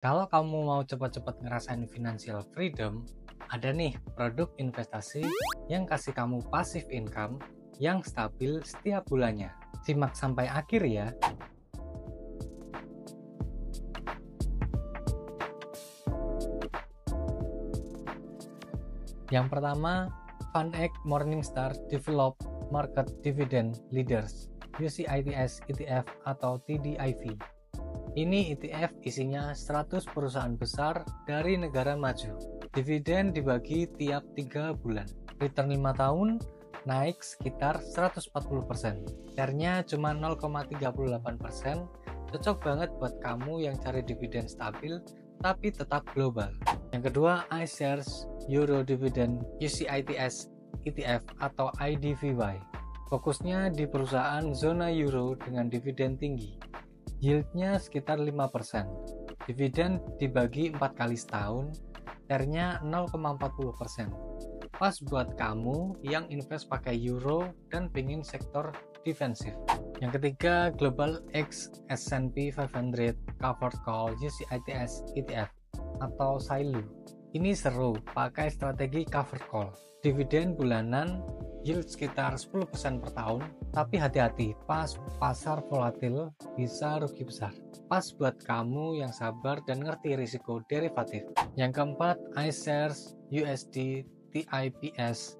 Kalau kamu mau cepat-cepat ngerasain financial freedom, ada nih produk investasi yang kasih kamu passive income yang stabil setiap bulannya. Simak sampai akhir ya. Yang pertama, FundX Morningstar Developed Market Dividend Leaders UCITS ETF atau TDIV. Ini ETF isinya 100 perusahaan besar dari negara maju. Dividen dibagi tiap 3 bulan. Return 5 tahun naik sekitar 140%. Share-nya cuma 0,38%. Cocok banget buat kamu yang cari dividen stabil tapi tetap global. Yang kedua, iShares Euro Dividend UCITS ETF atau IDVY. Fokusnya di perusahaan zona euro dengan dividen tinggi. Yieldnya sekitar 5%. Dividen dibagi 4 kali setahun, share-nya 0,40%. Pas buat kamu yang invest pakai euro dan pingin sektor defensif. Yang ketiga, Global X S&P 500 Covered Call UCITS ETF atau SILU. Ini seru, pakai strategi covered call. Dividen bulanan, yield sekitar 10% per tahun, tapi hati-hati, pas pasar volatil bisa rugi besar. Pas buat kamu yang sabar dan ngerti risiko derivatif. Yang keempat, iShares USD TIPS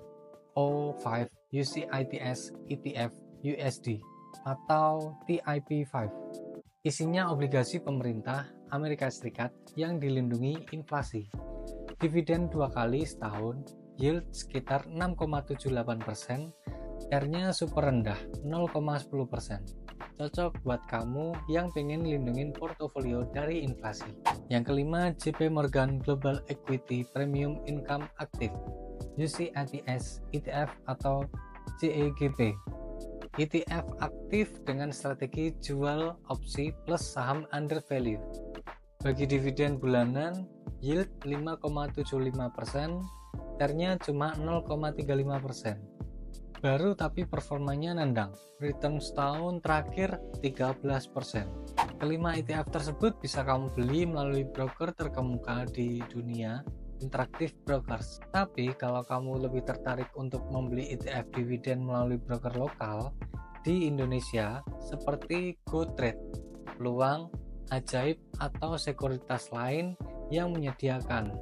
O5 UCITS ETF USD atau TIP5. Isinya obligasi pemerintah Amerika Serikat yang dilindungi inflasi. Dividen 2 kali setahun, yield sekitar 6,78%, share-nya super rendah 0,10%. Cocok buat kamu yang pengen lindungin portofolio dari inflasi. Yang kelima, JP Morgan Global Equity Premium Income Active UCITS ETF atau JEGP. ETF aktif dengan strategi jual opsi plus saham under value. Bagi dividen bulanan, yield 5,75%, share-nya cuma 0,35%. Baru tapi performanya nendang, return setahun terakhir 13%. Kelima ETF tersebut bisa kamu beli melalui broker terkemuka di dunia, Interactive Brokers. Tapi kalau kamu lebih tertarik untuk membeli ETF dividen melalui broker lokal di Indonesia seperti GoTrade, Peluang, Ajaib, atau sekuritas lain yang menyediakan.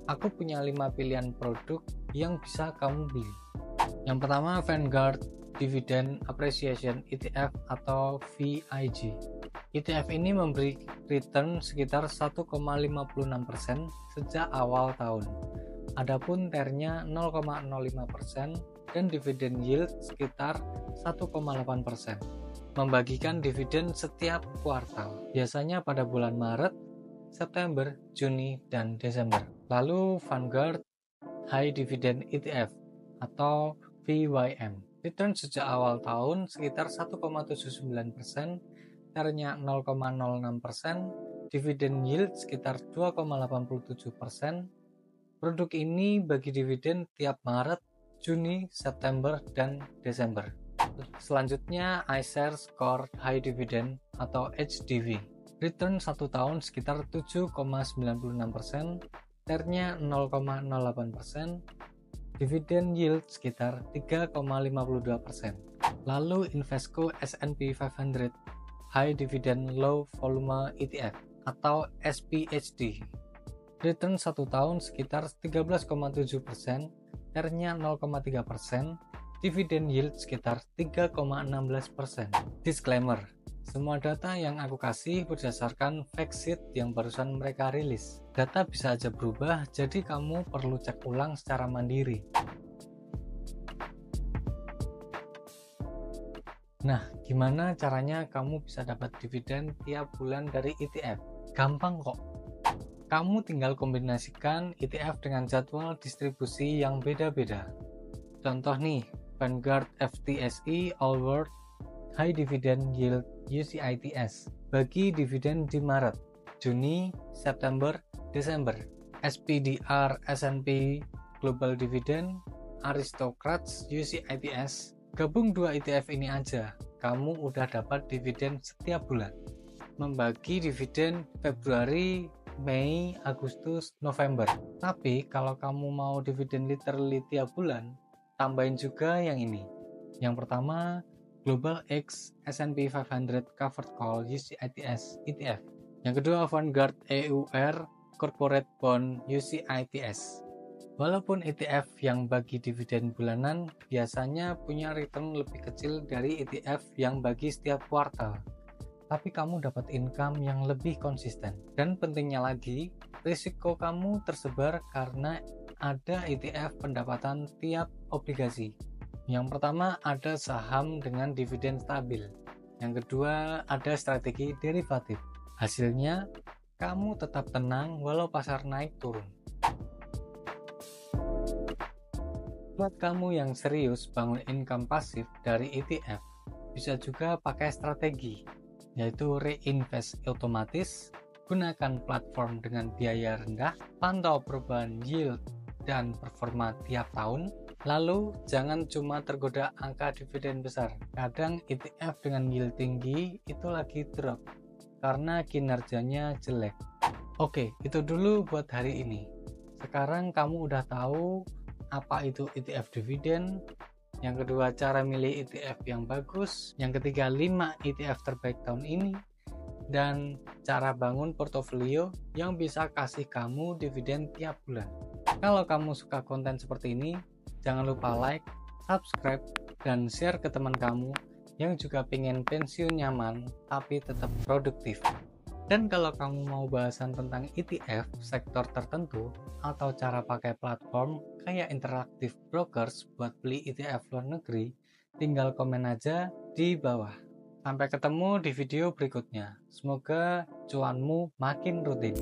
Aku punya 5 pilihan produk yang bisa kamu beli. Yang pertama, Vanguard Dividend Appreciation ETF atau VIG. ETF ini memberi return sekitar 1,56% sejak awal tahun. Adapun TER-nya 0,05% dan dividen yield sekitar 1,8%. Membagikan dividen setiap kuartal, biasanya pada bulan Maret, September, Juni, dan Desember. Lalu Vanguard High Dividend ETF atau VYM. Return sejak awal tahun sekitar 1,79%, TER-nya 0,06%, dividen yield sekitar 2,87%. Produk ini bagi dividen tiap Maret, Juni, September, dan Desember. Selanjutnya iShares Core High Dividend atau HDV. Return 1 tahun sekitar 7,96%, TER-nya 0,08%, dividen yield sekitar 3,52%. Lalu Invesco S&P 500 High Dividend Low Volume ETF atau SPHD. Return 1 tahun sekitar 13,7%, TER-nya 0,3%, dividen yield sekitar 3,16%. Disclaimer, semua data yang aku kasih berdasarkan fact sheet yang barusan mereka rilis. Data bisa aja berubah, jadi kamu perlu cek ulang secara mandiri. Nah, gimana caranya kamu bisa dapat dividen tiap bulan dari ETF? Gampang kok. Kamu tinggal kombinasikan ETF dengan jadwal distribusi yang beda-beda. Contoh nih, Vanguard FTSE All World High Dividend Yield UCITS. Bagi dividen di Maret, Juni, September, Desember. SPDR S&P Global Dividend Aristocrats UCITS. Gabung 2 ETF ini aja, kamu udah dapat dividen setiap bulan. Membagi dividen Februari Mei, Agustus, November. Tapi kalau kamu mau dividen literally tiap bulan, tambahin juga yang ini. Yang pertama, Global X S&P 500 Covered Call UCITS ETF. Yang kedua, Vanguard EUR Corporate Bond UCITS. Walaupun ETF yang bagi dividen bulanan biasanya punya return lebih kecil dari ETF yang bagi setiap kuartal, tapi kamu dapat income yang lebih konsisten. Dan pentingnya lagi, risiko kamu tersebar karena ada ETF pendapatan tiap obligasi. Yang pertama ada saham dengan dividen stabil. Yang kedua ada strategi derivatif. Hasilnya, kamu tetap tenang walau pasar naik turun. Buat kamu yang serius bangun income pasif dari ETF, bisa juga pakai strategi, yaitu reinvest otomatis, gunakan platform dengan biaya rendah, pantau perubahan yield dan performa tiap tahun, lalu jangan cuma tergoda angka dividen besar. Kadang ETF dengan yield tinggi itu lagi drop karena kinerjanya jelek. Oke, itu dulu buat hari ini. Sekarang kamu udah tahu apa itu ETF dividen, yang kedua cara milih ETF yang bagus, yang ketiga 5 ETF terbaik tahun ini, dan cara bangun portofolio yang bisa kasih kamu dividen tiap bulan. Kalau kamu suka konten seperti ini, jangan lupa like, subscribe, dan share ke teman kamu yang juga pengen pensiun nyaman tapi tetap produktif. Dan kalau kamu mau bahasan tentang ETF sektor tertentu atau cara pakai platform kayak Interactive Brokers buat beli ETF luar negeri, tinggal komen aja di bawah. Sampai ketemu di video berikutnya. Semoga cuanmu makin rutin.